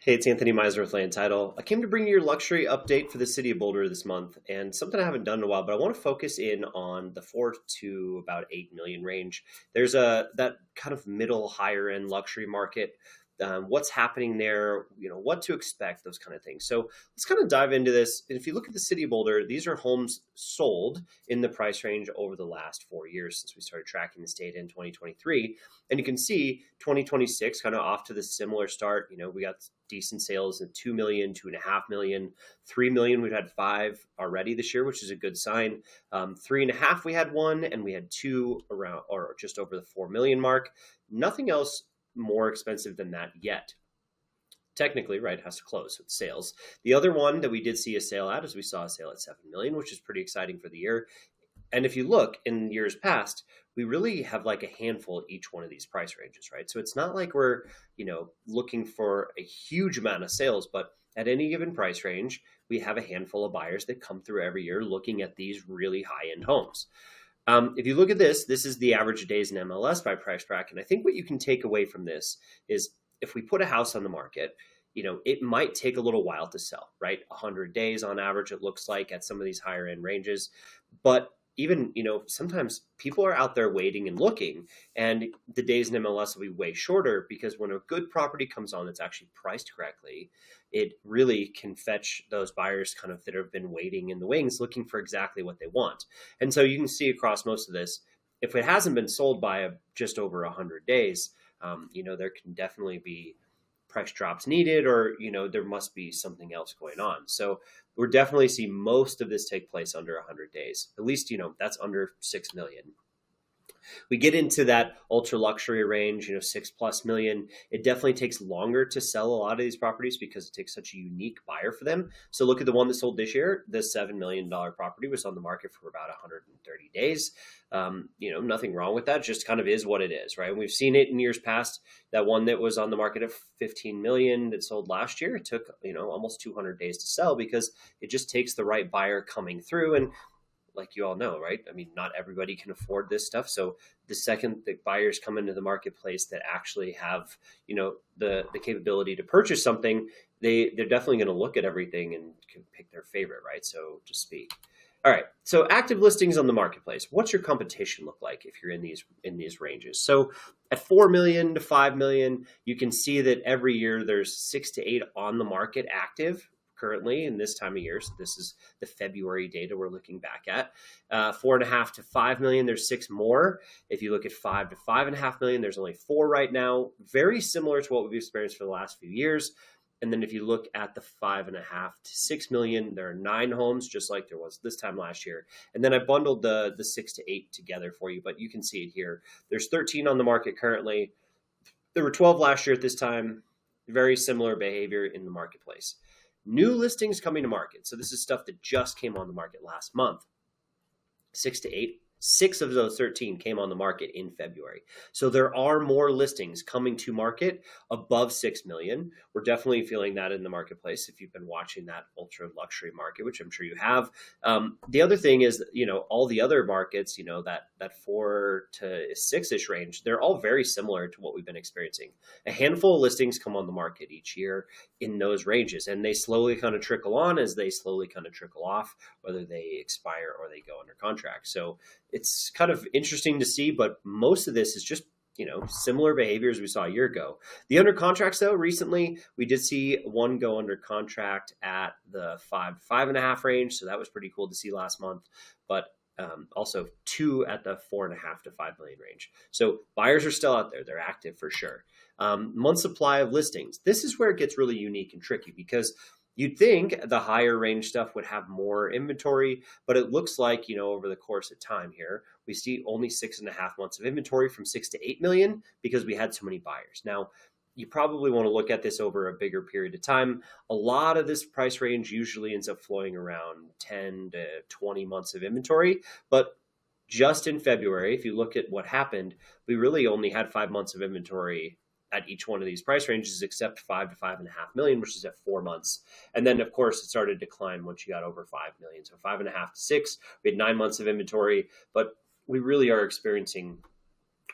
Hey, it's Anthony Miser with Land Title. I came to bring you your luxury update for the City of Boulder this month, and something I haven't done in a while, but I want to focus in on the 4 to about 8 million range. There's that kind of middle higher end luxury market. What's happening there, what to expect, those kind of things. So let's kind of dive into this. And if you look at the City of Boulder, these are homes sold in the price range over the last 4 years since we started tracking this data in 2023. And you can see 2026 kind of off to the similar start. We got decent sales in 2 million, 2.5 million, 3 million. We've had five already this year, which is a good sign. 3.5, we had one, and we had two around or just over the 4 million mark. Nothing else more expensive than that yet. Technically, right, it has to close with sales. The other one that we did see a sale at is we saw a sale at 7 million, which is pretty exciting for the year. And if you look in years past, we really have like a handful at each one of these price ranges, right? So it's not like we're, looking for a huge amount of sales, but at any given price range, we have a handful of buyers that come through every year looking at these really high-end homes. If you look at this is the average days in MLS by price bracket. And I think what you can take away from this is if we put a house on the market, it might take a little while to sell, right? 100 days on average, it looks like at some of these higher end ranges. But even, sometimes people are out there waiting and looking, and the days in MLS will be way shorter because when a good property comes on that's actually priced correctly, it really can fetch those buyers kind of that have been waiting in the wings looking for exactly what they want. And so you can see across most of this, if it hasn't been sold by just over 100 days, there can definitely be price drops needed, or there must be something else going on. So we're definitely see most of this take place under 100 days. At least that's under 6 million. We get into that ultra luxury range, 6+ million. It definitely takes longer to sell a lot of these properties because it takes such a unique buyer for them. So look at the one that sold this year. The $7 million property was on the market for about 130 days. Nothing wrong with that. Just kind of is what it is, right? And we've seen it in years past. That one that was on the market at 15 million that sold last year, it took, almost 200 days to sell because it just takes the right buyer coming through. And like you all know, right? I mean, not everybody can afford this stuff. So the second the buyers come into the marketplace that actually have, the capability to purchase something, they're definitely going to look at everything and can pick their favorite, right? So to speak. All right. So active listings on the marketplace. What's your competition look like if you're in these ranges? So at 4 million to 5 million, you can see that every year there's 6 to 8 on the market active currently in this time of year. So this is the February data we're looking back at. 4.5 to 5 million, there's 6 more. If you look at 5 to 5.5 million, there's only 4 right now. Very similar to what we've experienced for the last few years. And then if you look at the 5.5 to 6 million, there are 9 homes, just like there was this time last year. And then I bundled the 6 to 8 together for you, but you can see it here. There's 13 on the market currently. There were 12 last year at this time. Very similar behavior in the marketplace. New listings coming to market. So this is stuff that just came on the market last month. 6 to 8. 6 of those 13 came on the market in February. So there are more listings coming to market above 6 million. We're definitely feeling that in the marketplace if you've been watching that ultra luxury market, which I'm sure you have. The other thing is, all the other markets, that 4 to 6-ish range, they're all very similar to what we've been experiencing. A handful of listings come on the market each year in those ranges, and they slowly kind of trickle on as they slowly kind of trickle off, whether they expire or they go under contract. So it's kind of interesting to see, but most of this is just, similar behaviors we saw a year ago. The under contracts, though, recently, we did see one go under contract at the 5 to 5.5 range. So that was pretty cool to see last month, but also 2 at the 4.5 to 5 million range. So buyers are still out there. They're active for sure. Month supply of listings. This is where it gets really unique and tricky because you'd think the higher range stuff would have more inventory, but it looks like, over the course of time here, we see only 6.5 months of inventory from 6 to 8 million because we had so many buyers. Now, you probably want to look at this over a bigger period of time. A lot of this price range usually ends up flowing around 10 to 20 months of inventory, but just in February, if you look at what happened, we really only had 5 months of inventory at each one of these price ranges, except 5 to 5.5 million, which is at 4 months. And then, of course, it started to decline once you got over 5 million. So 5.5 to 6, we had 9 months of inventory, but we really are experiencing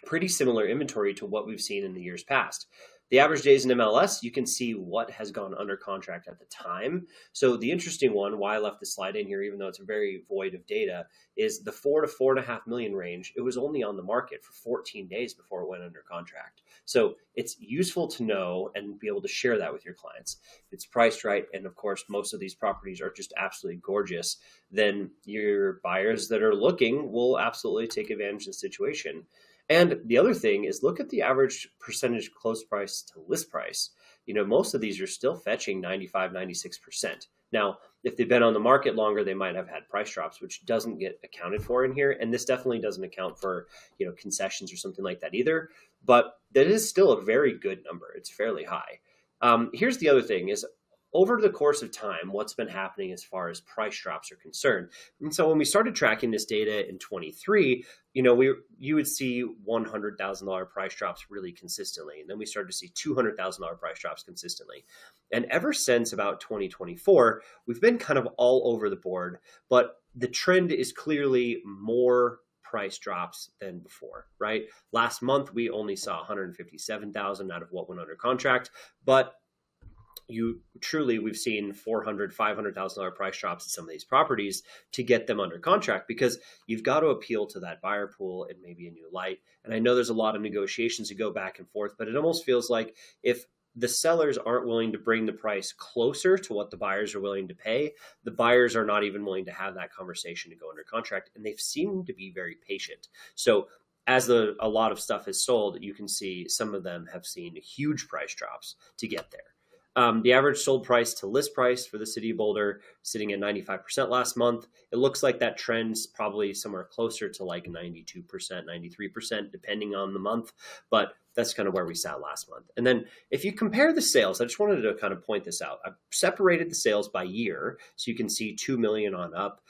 pretty similar inventory to what we've seen in the years past. The average days in MLS, you can see what has gone under contract at the time. So the interesting one, why I left this slide in here, even though it's very void of data, is the 4 to 4.5 million range. It was only on the market for 14 days before it went under contract. So it's useful to know and be able to share that with your clients. If it's priced right, and of course, most of these properties are just absolutely gorgeous, then your buyers that are looking will absolutely take advantage of the situation. And the other thing is look at the average percentage close price to list price. Most of these are still fetching 95, 96%. Now, if they've been on the market longer, they might have had price drops, which doesn't get accounted for in here. And this definitely doesn't account for, concessions or something like that either. But that is still a very good number. It's fairly high. Here's the other thing is over the course of time, what's been happening as far as price drops are concerned. And so when we started tracking this data in 23, you would see $100,000 price drops really consistently. And then we started to see $200,000 price drops consistently. And ever since about 2024, we've been kind of all over the board, but the trend is clearly more price drops than before, right? Last month, we only saw 157,000 out of what went under contract, but we've seen $400,000, $500,000 price drops in some of these properties to get them under contract, because you've got to appeal to that buyer pool in maybe a new light. And I know there's a lot of negotiations to go back and forth, but it almost feels like if the sellers aren't willing to bring the price closer to what the buyers are willing to pay, the buyers are not even willing to have that conversation to go under contract. And they've seemed to be very patient. So as a lot of stuff is sold, you can see some of them have seen huge price drops to get there. The average sold price to list price for the City of Boulder sitting at 95% last month. It looks like that trend's probably somewhere closer to like 92%, 93%, depending on the month. But that's kind of where we sat last month. And then if you compare the sales, I just wanted to kind of point this out. I've separated the sales by year so you can see 2 million on up.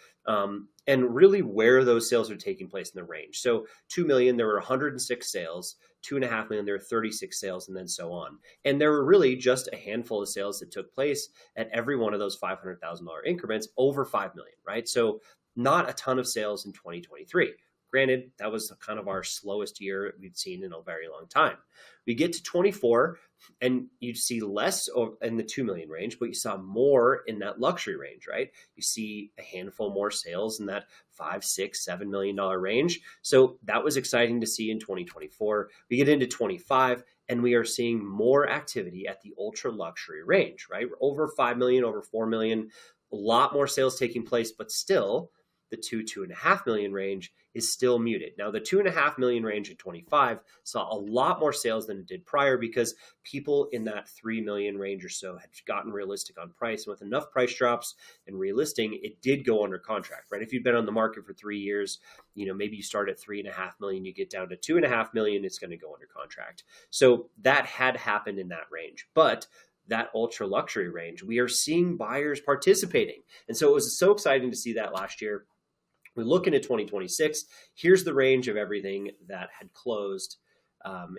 And really where those sales are taking place in the range. So 2 million, there were 106 sales, 2.5 million, there were 36 sales, and then so on. And there were really just a handful of sales that took place at every one of those $500,000 increments over 5 million, right? So not a ton of sales in 2023. Granted, that was kind of our slowest year we'd seen in a very long time. We get to 24 and you see less in the 2 million range, but you saw more in that luxury range, right? You see a handful more sales in that $5, $6, $7 million range. So that was exciting to see in 2024. We get into 25 and we are seeing more activity at the ultra luxury range, right? Over 5 million, over 4 million, a lot more sales taking place, but still the 2.5 million range is still muted. Now, the 2.5 million range at 25 saw a lot more sales than it did prior because people in that 3 million range or so had gotten realistic on price. And with enough price drops and relisting, it did go under contract, right? If you've been on the market for 3 years, maybe you start at 3.5 million, you get down to 2.5 million, it's going to go under contract. So that had happened in that range. But that ultra luxury range, we are seeing buyers participating. And so it was so exciting to see that last year. We look into 2026. Here's the range of everything that had closed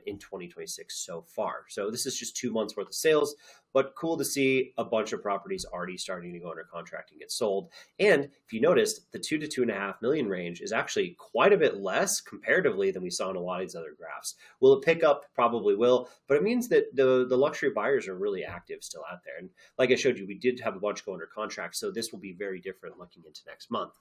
in 2026 so far. So this is just 2 months worth of sales, but cool to see a bunch of properties already starting to go under contract and get sold. And if you noticed, the 2 to 2.5 million range is actually quite a bit less comparatively than we saw in a lot of these other graphs. Will it pick up? Probably will, but it means that the luxury buyers are really active still out there. And like I showed you, we did have a bunch go under contract, so this will be very different looking into next month.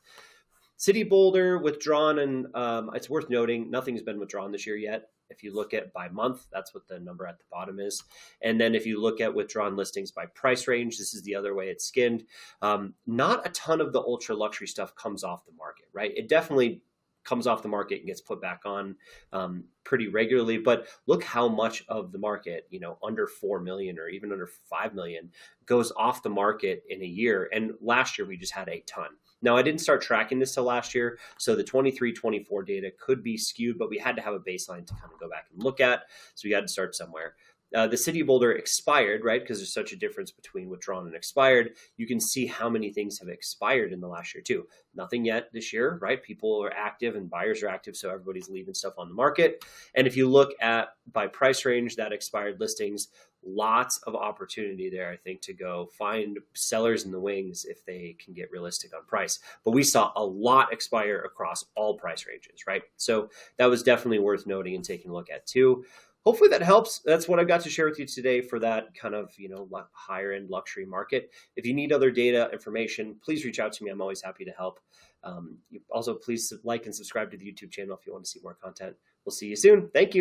City of Boulder withdrawn, and it's worth noting nothing's been withdrawn this year yet. If you look at by month, that's what the number at the bottom is. And then if you look at withdrawn listings by price range, this is the other way it's skinned. Not a ton of the ultra luxury stuff comes off the market, right? It definitely comes off the market and gets put back on pretty regularly. But look how much of the market, under 4 million or even under 5 million goes off the market in a year. And last year we just had a ton. Now, I didn't start tracking this till last year, so the 23-24 data could be skewed, but we had to have a baseline to kind of go back and look at, so we had to start somewhere. The City of Boulder expired, right, because there's such a difference between withdrawn and expired. You can see how many things have expired in the last year, too. Nothing yet this year, right? People are active and buyers are active, so everybody's leaving stuff on the market. And if you look at by price range, that expired listings, lots of opportunity there, I think, to go find sellers in the wings if they can get realistic on price. But we saw a lot expire across all price ranges, right? So that was definitely worth noting and taking a look at too. hopefully that helps. That's what I've got to share with you today for that kind of, higher end luxury market. If you need other data information, please reach out to me. I'm always happy to help. You also please like and subscribe to the YouTube channel if you want to see more content. We'll see you soon. Thank you.